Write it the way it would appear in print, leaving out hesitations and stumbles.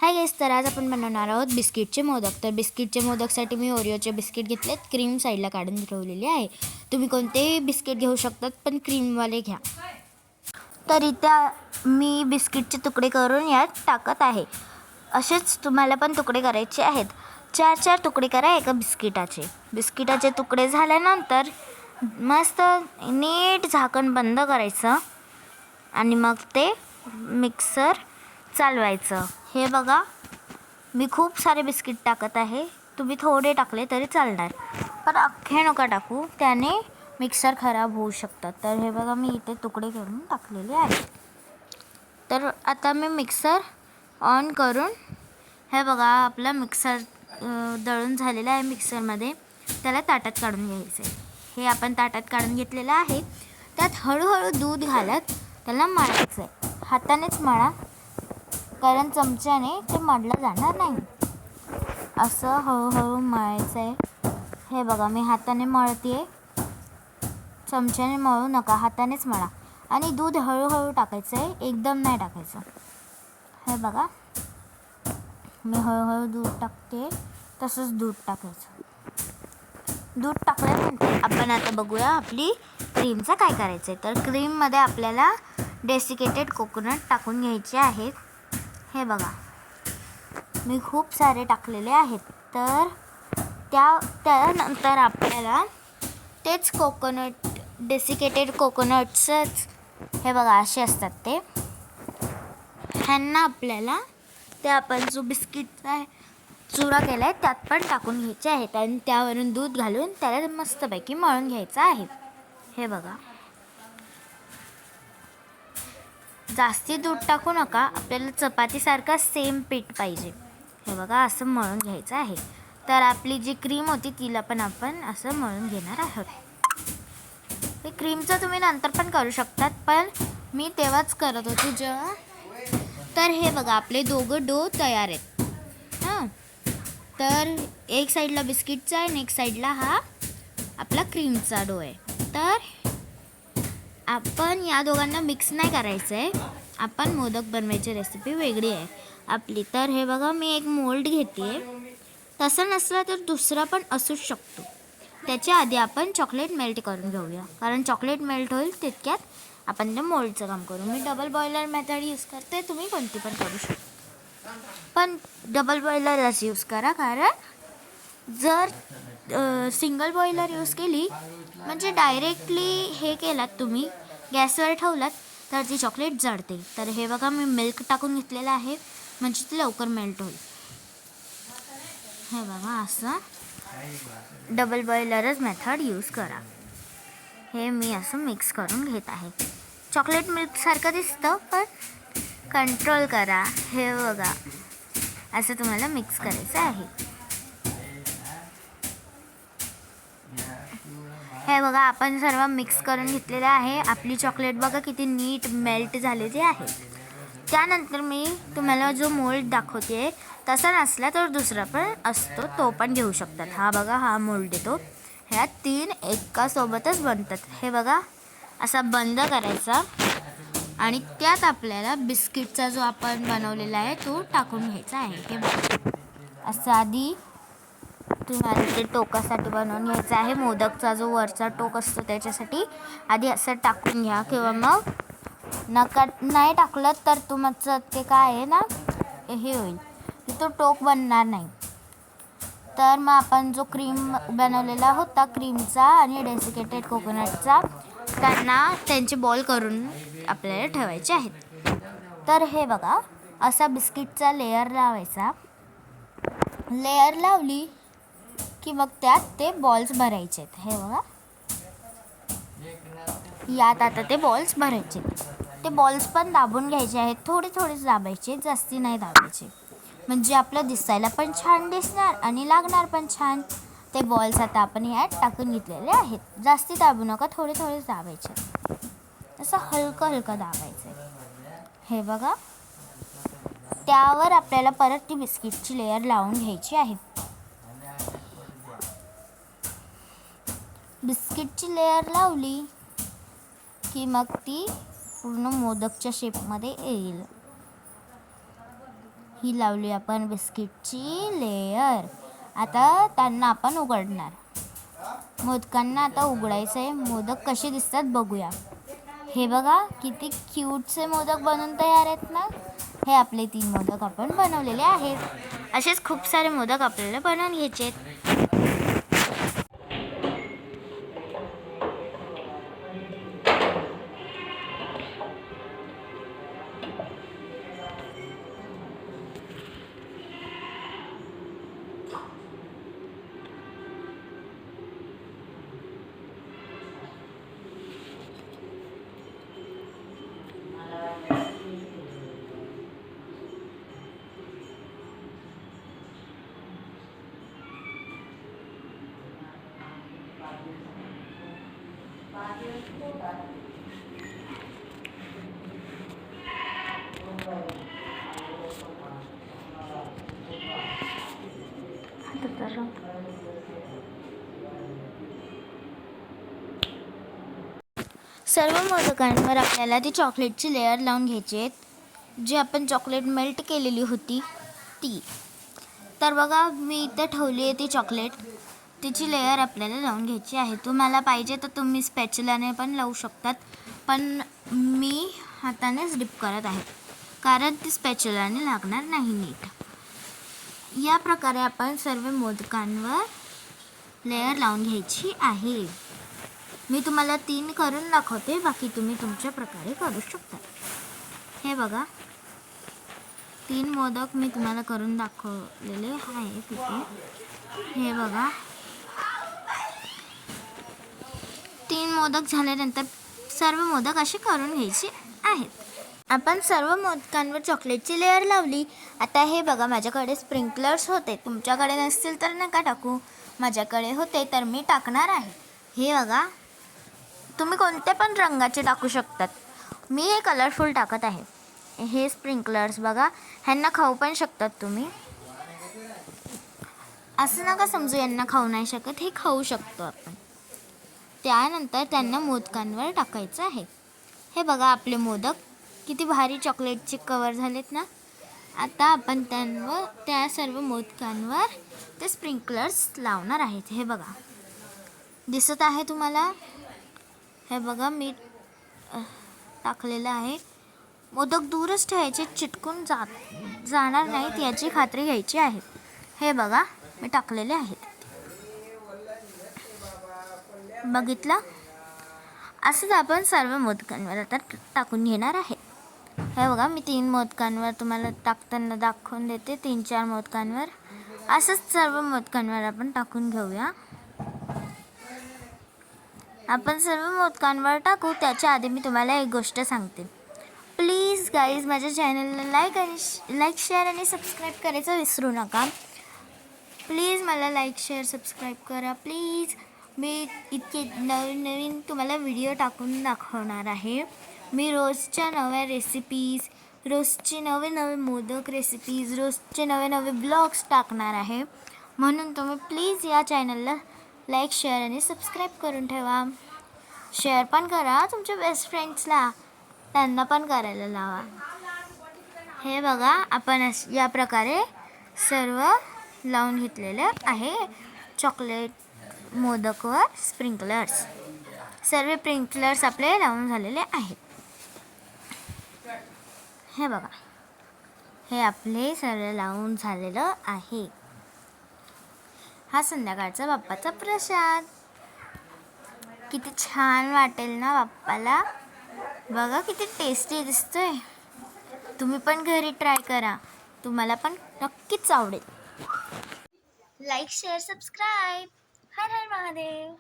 Hi guys, तर आज आपण बनवणार आहोत बिस्किटचे मोदक. तर बिस्किटचे मोदकसाठी मी ओरिओचे बिस्किट घेतलेत. क्रीम साईडला काढून ठेवलेली आहे. तुम्ही कोणतेही बिस्किट घेऊ शकतात, पण क्रीमवाले घ्या. तर इथे मी बिस्किटचे तुकडे करून यात टाकत आहे. असेच तुम्हाला पण तुकडे करायचे आहेत. 4 तुकडे करा एका बिस्किटाचे. बिस्किटाचे तुकडे झाल्यानंतर मस्त नीट झाकण बंद करायचं आणि मग ते मिक्सर चालवायचं. हे बघा, मी खूप सारे बिस्किट टाकत आहे. तुम्ही थोडे टाकले तरी चालणार, पण अख्खे नका टाकू, त्याने मिक्सर खराब होऊ शकतात. तर हे बघा, मी इथे तुकडे करून टाकलेले आहे. तर आता मी मिक्सर ऑन करून, हे बघा आपला मिक्सर दळून झालेला आहे मिक्सरमध्ये. त्याला ताटात काढून घ्यायचं आहे. हे आपण ताटात काढून घेतलेलं आहे. त्यात हळूहळू दूध घालत त्याला मळायचं आहे. हातानेच मळा, कारण चमच्याने ते मळलं जाणार नाही. असं हळूहळू मळायचं आहे. हे बघा, मी हाताने मळते. चमच्याने मळू नका, हातानेच मळा. आणि दूध हळूहळू टाकायचं आहे, एकदम नाही टाकायचं. हे बघा, मी हळूहळू दूध टाकते. तसंच दूध टाकायचं. दूध टाकल्यानंतर आपण आता बघूया आपली क्रीमचं काय करायचं आहे. तर क्रीममध्ये आपल्याला डेसिकेटेड कोकोनट टाकून घ्यायचे आहेत. हे बघा, मी खूप सारे टाकलेले आहेत. तर त्यानंतर आपल्याला तेच कोकोनट, डेसिकेटेड कोकोनट्सच, हे बघा असे असतात ते. ह्यांना आपल्याला ते आपण जो बिस्किटचा चुरा केला आहे त्यात पण टाकून घ्यायचे आहेत आणि त्यावरून दूध घालून त्याला मस्तपैकी मळून घ्यायचं आहे. हे बघा, जास्ती दूध टाकू नका, आपल्याला चपातीसारखा सेम पीठ पाहिजे. हे बघा, असं मळून घ्यायचं आहे. तर आपली जी क्रीम होती तिला पण आपण असं मळून घेणार आहोत. हे क्रीमचं तुम्ही नंतर पण करू शकतात, पण मी तेव्हाच करत होते जेव्हा. तर हे बघा, आपले दोघं डो तयार आहेत. हां, तर एक साईडला बिस्किटचा आहे आणि एक साईडला हा आपला क्रीमचा डो आहे. तर आपण या दोघांना मिक्स नाही करायचं आहे. आपण मोदक बनवायची रेसिपी वेगळी आहे आपली. तर हे बघा, मी एक मोल्ड घेते. तसं नसलं तर दुसरा पण असूच शकतो. त्याच्या आधी आपण चॉकलेट मेल्ट करून घेऊया, कारण चॉकलेट मेल्ट होईल तितक्यात आपण ते मोल्डचं काम करू. मी डबल बॉयलर मेथड यूज करते, तुम्ही कोणती पण करू शकता, पण डबल बॉयलरच यूज करा. कारण जर सिंगल बॉयलर यूज केली म्हणजे डायरेक्टली हे केलात तुम्ही, गॅसवर ठेवलात, तर ती चॉकलेट जळते. तर हे बघा, मी मिल्क टाकून घेतलेलं आहे म्हणजे ते लवकर मेल्ट होईल. हे बघा, असं डबल बॉयलरच मेथड यूज करा. हे मी असं मिक्स करून घेत आहे. चॉकलेट मिल्कसारखं दिसतं, पण कंट्रोल करा. हे बघा, असं तुम्हाला मिक्स करायचं आहे. हे बघा, आपण सर्व मिक्स करून घेतलेलं आहे. आपली चॉकलेट बघा किती नीट मेल्ट झालेली आहे. त्यानंतर मी तुम्हाला जो मोल्ड दाखवते तसा नसला तर दुसरा पण असतो, तो पण घेऊ शकतात. हा बघा, हा मोल्ड येतो. ह्या 3 एकासोबतच बनतात. हे बघा, असा बंद करायचा आणि त्यात आपल्याला बिस्किटचा जो आपण बनवलेला आहे तो टाकून घ्यायचा आहे. हे बघा, असं आधी तुम्हाला ते टोकासाठी बनवून घ्यायचं आहे. मोदकचा जो वरचा टोक असतो त्याच्यासाठी आधी असं टाकून घ्या, किंवा मग नाही टाकलं तर तुमचं ते काय आहे ना, हे होईल की तो टोक बनणार नाही. तर मग आपण जो क्रीम बनवलेला होता, क्रीमचा आणि डेसिकेटेड कोकोनटचा, त्यांचे बॉल करून आपल्याला ठेवायचे आहेत. तर हे बघा, असा बिस्किटचा लेयर लावायचा. लेयर लावली की मग त्यात ते बॉल्स भरायचे आहेत. हे बघा, यात आता ते बॉल्स भरायचे. ते बॉल्स पण दाबून घ्यायचे आहेत, थोडे थोडेच दाबायचे, जास्ती नाही दाबायचे, म्हणजे आपलं दिसायला पण छान दिसणार आणि लागणार पण छान. ते बॉल्स आता आपण यात टाकून घेतलेले आहेत. जास्ती दाबू नका, थोडे थोडेच दाबायचे, असं हलकं हलकं दाबायचं. हे बघा, त्यावर आपल्याला परत ती बिस्किटची लेयर लावून घ्यायची आहे. बिस्किटची लेयर लावली की मग ती पूर्ण मोदकच्या शेपमध्ये येईल. ही लावली आपण बिस्किटची लेयर. आता त्यांना आपण उघडणार. मोदकांना आता उघडायचं आहे. मोदक कसे दिसतात बघूया. हे बघा किती क्यूटचे मोदक बनून तयार आहेत ना. हे आपले 3 मोदक आपण बनवलेले आहेत. असेच खूप सारे मोदक आपल्याला बनवून घ्यायचे आहेत. सर्व मोदकांवर आपल्याला ती चॉकलेटची लेअर लावून घ्यायची आहे. जी आपण चॉकलेट मेल्ट केलेली होती ती. तर बघा मी इथे ठेवली आहे ती चॉकलेट. तिची लेअर आपल्याला लावून घ्यायची आहे. तुम्हाला पाहिजे तर तुम्ही स्पॅच्युलाने पण लावू शकतात, पण मी हातानेच डिप करत आहे कारण ती स्पॅच्युलाने लागणार नाही नीट. या प्रकारे आपण सर्व मोदकांवर लेअर लावून घ्यायची आहे. मी तुम्हाला 3 करून दाखवते, बाकी तुम्ही तुमच्या प्रकारे करू शकता. हे बघा 3 मोदक मी तुम्हाला करून दाखवलेले आहे तिथे. हे बघा 3 मोदक झाल्यानंतर सर्व मोदक असे करून घ्यायचे आहेत. आपण सर्व मोदकांवर चॉकलेटची लेअर लावली. आता हे बघा माझ्याकडे स्प्रिंकलर्स होते. तुमच्याकडे नसतील तर नका टाकू. माझ्याकडे होते तर मी टाकणार आहे. हे बघा तुम्ही कोणते पण रंगाचे टाकू शकतात. मी हे कलरफुल टाकत आहे. हे स्प्रिंकलर्स बघा, ह्यांना खाऊ पण शकतात तुम्ही. असं नका समजू यांना खाऊ नाही शकत, हे खाऊ शकतो आपण. त्यानंतर त्यांना मोदकांवर टाकायचं आहे. हे बघा आपले मोदक किती भारी चॉकलेटचे कवर झालेत ना. आता आपण त्या सर्व मोदकांवर ते स्प्रिंकलर्स लावणार आहेत. हे बघा दिसत आहे तुम्हाला. हे बघा मी टाकलेलं आहे. मोदक दूरच ठेवायचे, चिटकून जाणार नाहीत याची खात्री घ्यायची आहे. हे बघा मी टाकलेले आहेत. बघितलं. असंच आपण सर्व मोदकांवर आता टाकून घेणार आहे. हे बघा मी 3 मोदकांवर तुम्हाला टाकताना दाखवून देते. 3-4 मोदकांवर असंच सर्व मोदकांवर आपण टाकून घेऊया. आपण सर्व मोदकांवर टाकू त्याच्या आधी मी तुम्हाला एक गोष्ट सांगते. प्लीज गाईज माझ्या चॅनलला लाईक शेअर आणि सबस्क्राईब करायचं विसरू नका. प्लीज मला लाईक शेअर सबस्क्राईब करा प्लीज. मी इतके नवीन तुम्हाला व्हिडिओ टाकून दाखवणार आहे. मी रोजच्या नव्या रेसिपीज, रोजचे नवे मोदक रेसिपीज, रोजचे नवे ब्लॉग्स टाकणार आहे. म्हणून तुम्ही प्लीज या चॅनलला लाईक शेअर आणि सबस्क्राईब करून ठेवा. शेअर पण करा तुमच्या बेस्ट फ्रेंड्सला, त्यांना पण करायला लावा. हे बघा आपण या प्रकारे सर्व लावून घेतलेलं आहे. चॉकलेट मोदकवर स्प्रिंकलर्स, सर्व स्प्रिंकलर्स आपले लावून झालेले आहेत. हे बघा हे आपले सर्व लावून झालेलं आहे. हा संध्याकाळचा बाप्पाचा प्रसाद. किती छान वाटेल ना बाप्पाला. बघा किती टेस्टी दिसतोय. तुम्ही पण घरी ट्राय करा, तुम्हाला पण नक्कीच आवडेल. Like share subscribe. Har Har Mahadev.